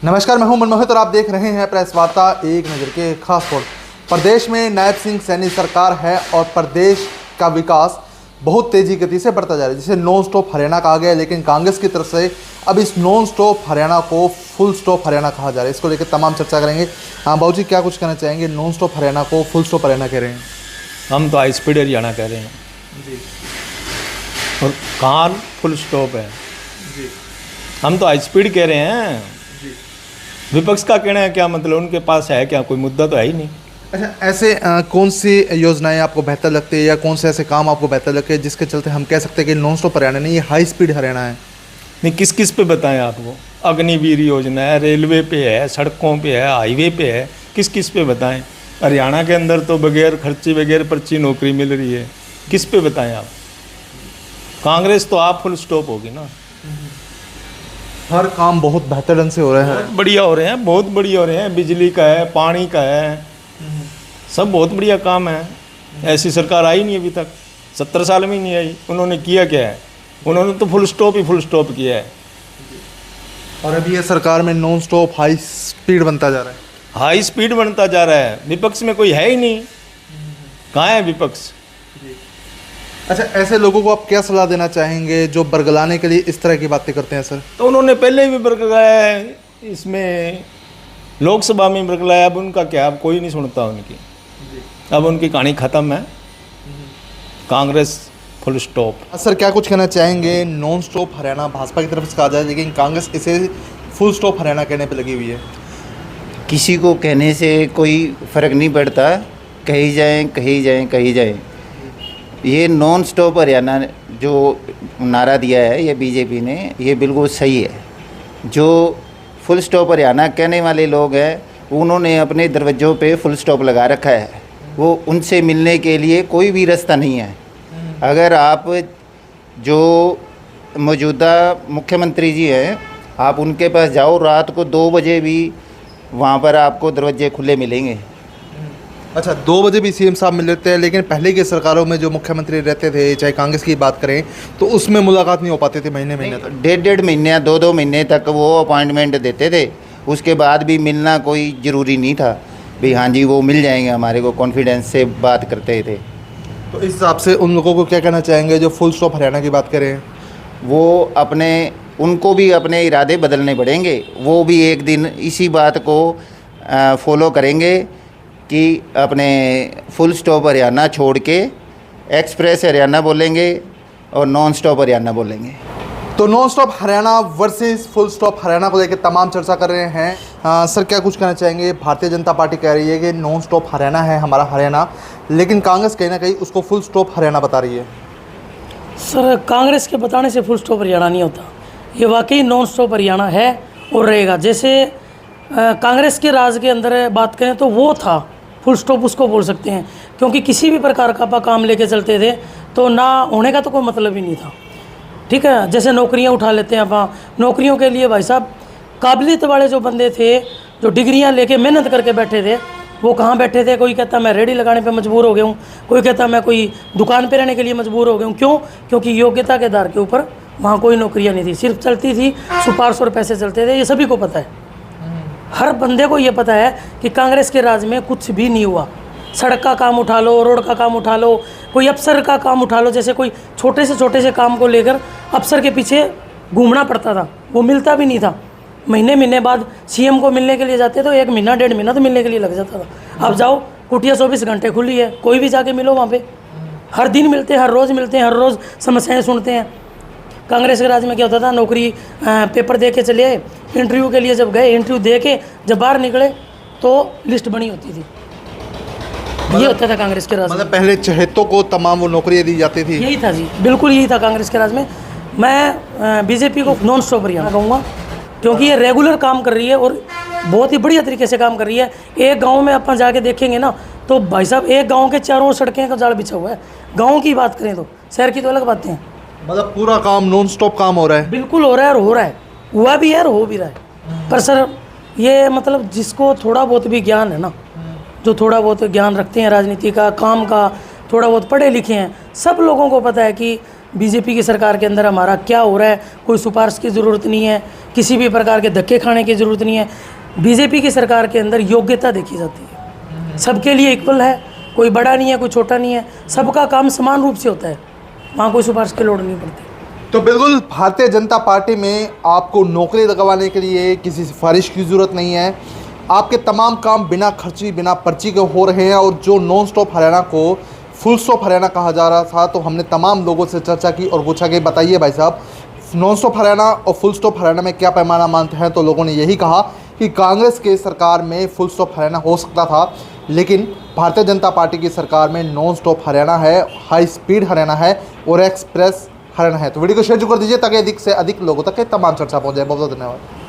नमस्कार, मैं हूं मनमोहित और आप देख रहे हैं प्रेस वार्ता एक नज़र के खास रिपोर्ट। प्रदेश में नायब सिंह सैनी सरकार है और प्रदेश का विकास बहुत तेजी गति से बढ़ता जा रहा है, जिसे नॉन स्टॉप हरियाणा कहा गया है। लेकिन कांग्रेस की तरफ से अब इस नॉन स्टॉप हरियाणा को फुल स्टॉप हरियाणा कहा जा रहा है। इसको लेकर तमाम चर्चा करेंगे। हाँ बाबूजी, क्या कुछ कहना चाहेंगे? नॉन स्टॉप हरियाणा को फुल स्टॉप हरियाणा कह रहे हैं, हम तो हाई स्पीड हरियाणा कह रहे हैं जी। और कहाँ फुल स्टॉप है जी हम तो हाई स्पीड कह रहे हैं जी। विपक्ष का कहना है क्या? मतलब उनके पास है क्या? कोई मुद्दा तो है ही नहीं। अच्छा, ऐसे कौन सी योजनाएं आपको बेहतर लगती है या कौन से ऐसे काम आपको बेहतर लगते हैं जिसके चलते हम कह सकते हैं कि नॉन स्टॉप हरियाणा नहीं, ये हाई स्पीड हरियाणा है? नहीं, किस किस पे बताएं आपको? अग्निवीर योजना है, रेलवे पे है, सड़कों पे है, हाईवे पे है, किस किस पे बताएं? हरियाणा के अंदर तो बगैर खर्चे बगैर पर्ची नौकरी मिल रही है, किस पे बताएं आप? कांग्रेस तो आप फुल स्टॉप होगी ना। हर काम बहुत बेहतर ढंग से हो रहा है, बहुत बढ़िया हो रहे हैं, बहुत बढ़िया हो रहे हैं। बिजली का है, पानी का है, सब बहुत बढ़िया काम है। ऐसी सरकार आई नहीं अभी तक, 70 साल में ही नहीं आई। उन्होंने किया क्या है? उन्होंने तो फुल स्टॉप किया है। और अभी ये सरकार में नॉन स्टॉप हाई स्पीड बनता जा रहा है। हाई स्पीड बनता जा रहा है। विपक्ष में कोई है ही नहीं। कहाँ है विपक्ष? अच्छा, ऐसे लोगों को आप क्या सलाह देना चाहेंगे जो बरगलाने के लिए इस तरह की बातें करते हैं? सर, तो उन्होंने पहले भी बरगलाया है, इसमें लोकसभा में बरगलाया। अब उनका क्या? अब कोई नहीं सुनता उनकी। अब उनकी कहानी ख़त्म है। Congress full stop. सर, क्या कुछ कहना चाहेंगे? नॉन स्टॉप हरियाणा भाजपा की तरफ से कहा जाए, लेकिन कांग्रेस इसे फुल स्टॉप हरियाणा कहने पे लगी हुई है। किसी को कहने से कोई फ़र्क नहीं पड़ता, कही जाए। ये नॉन स्टॉप हरियाणा जो नारा दिया है ये बीजेपी ने, ये बिल्कुल सही है। जो फुल स्टॉप हरियाणा कहने वाले लोग हैं उन्होंने अपने दरवाज़ों पे फुल स्टॉप लगा रखा है। वो उनसे मिलने के लिए कोई भी रास्ता नहीं है। अगर आप जो मौजूदा मुख्यमंत्री जी हैं, आप उनके पास जाओ, रात को 2 बजे भी वहाँ पर आपको दरवाजे खुले मिलेंगे। अच्छा, 2 बजे भी सीएम साहब मिल लेते हैं, लेकिन पहले की सरकारों में जो मुख्यमंत्री रहते थे, चाहे कांग्रेस की बात करें, तो उसमें मुलाकात नहीं हो पाती थी महीने तक। 1.5 महीने 2 महीने तक वो अपॉइंटमेंट देते थे। उसके बाद भी मिलना कोई ज़रूरी नहीं था भाई, हाँ जी वो मिल जाएंगे, हमारे को कॉन्फिडेंस से बात करते थे। तो इस हिसाब से उन लोगों को क्या कहना चाहेंगे जो फुल स्टॉप हरियाणा की बात करें? वो उनको भी अपने इरादे बदलने पड़ेंगे। वो भी एक दिन इसी बात को फॉलो करेंगे कि अपने फुल स्टॉप हरियाणा छोड़ के एक्सप्रेस हरियाणा बोलेंगे और नॉन स्टॉप हरियाणा बोलेंगे। तो non stop Haryana versus full stop Haryana को लेकर तमाम चर्चा कर रहे हैं। सर, क्या कुछ कहना चाहेंगे? भारतीय जनता पार्टी कह रही है कि नॉन स्टॉप हरियाणा है हमारा हरियाणा, लेकिन कांग्रेस कहीं ना कहीं उसको फुल स्टॉप हरियाणा बता रही है। सर, कांग्रेस के बताने से फुल स्टॉप हरियाणा नहीं होता। ये वाकई नॉन स्टॉप हरियाणा है और रहेगा। जैसे कांग्रेस के राज के अंदर बात करें तो वो था फुल स्टॉप, उसको बोल सकते हैं, क्योंकि किसी भी प्रकार का आप काम लेके चलते थे तो ना होने का तो कोई मतलब ही नहीं था। ठीक है, जैसे नौकरियां उठा लेते हैं आप, नौकरियों के लिए भाई साहब काबिलियत वाले जो बंदे थे, जो डिग्रियां लेके मेहनत करके बैठे थे, वो कहाँ बैठे थे? कोई कहता मैं रेडी लगाने पे मजबूर हो गया हूँ, कोई कहता मैं कोई दुकान पे रहने के लिए मजबूर हो गया हूँ। क्यों? क्योंकि योग्यता के आधार के ऊपर वहाँ कोई नौकरियाँ नहीं थी, सिर्फ चलती थी सिफारिश और पैसे चलते थे। ये सभी को पता है, हर बंदे को ये पता है कि कांग्रेस के राज में कुछ भी नहीं हुआ। सड़क का काम उठा लो, रोड का काम उठा लो, कोई अफसर का काम उठा लो, जैसे कोई छोटे से काम को लेकर अफसर के पीछे घूमना पड़ता था, वो मिलता भी नहीं था। महीने बाद सीएम को मिलने के लिए जाते तो 1 महीना 1.5 महीना तो मिलने के लिए लग जाता था। अब जाओ, कुटिया 24 घंटे खुली है, कोई भी जाके मिलो वहाँ पे। हर दिन मिलते हैं, हर रोज़ मिलते हैं, हर रोज़ समस्याएँ सुनते हैं। कांग्रेस के राज में क्या होता था? नौकरी पेपर दे के चले आए, इंटरव्यू के लिए जब गए, इंटरव्यू दे के जब बाहर निकले तो लिस्ट बनी होती थी। ये होता था कांग्रेस के राज में। मतलब पहले चहेतों को तमाम वो नौकरियां दी जाती थी। यही था जी, बिल्कुल यही था कांग्रेस के राज में। मैं बीजेपी को नॉन स्टॉप हरियाणा कहूँगा, क्योंकि ये रेगुलर काम कर रही है और बहुत ही बढ़िया तरीके से काम कर रही है। एक गाँव में अपन जाके देखेंगे ना तो भाई साहब एक गाँव के चारों सड़कें का जाल बिछा हुआ है। गाँव की बात करें तो, शहर की तो अलग बातें हैं। मतलब पूरा काम नॉन स्टॉप काम हो रहा है। बिल्कुल हो रहा है, और हो रहा है, हुआ भी है और हो भी रहा है। पर सर ये मतलब जिसको थोड़ा बहुत भी ज्ञान है ना, जो थोड़ा बहुत ज्ञान रखते हैं राजनीति का, काम का, थोड़ा बहुत पढ़े लिखे हैं, सब लोगों को पता है कि बीजेपी की सरकार के अंदर हमारा क्या हो रहा है, कोई सिफारिश की ज़रूरत नहीं है, किसी भी प्रकार के धक्के खाने की ज़रूरत नहीं है। बीजेपी की सरकार के अंदर योग्यता देखी जाती है, सबके लिए इक्वल है, कोई बड़ा नहीं है, कोई छोटा नहीं है, सबका काम समान रूप से होता है, वहाँ कोई सिफारिश की लोड़ नहीं पड़ती। तो बिल्कुल भारतीय जनता पार्टी में आपको नौकरी लगवाने के लिए किसी सिफारिश की ज़रूरत नहीं है। आपके तमाम काम बिना खर्ची बिना पर्ची के हो रहे हैं। और जो नॉन स्टॉप हरियाणा को फुल स्टॉप हरियाणा कहा जा रहा था, तो हमने तमाम लोगों से चर्चा की और पूछा कि बताइए भाई साहब, नॉन स्टॉप हरियाणा और फुल स्टॉप हरियाणा में क्या पैमाना मानते हैं। तो लोगों ने यही कहा कि कांग्रेस के सरकार में फुल स्टॉप हरियाणा हो सकता था, लेकिन भारतीय जनता पार्टी की सरकार में नॉन स्टॉप हरियाणा है, हाई स्पीड हरियाणा है और एक्सप्रेस हरियाणा है। तो वीडियो को शेयर कर दीजिए ताकि अधिक से अधिक लोगों तक ये तमाम चर्चा पहुंच जाए। बहुत बहुत धन्यवाद।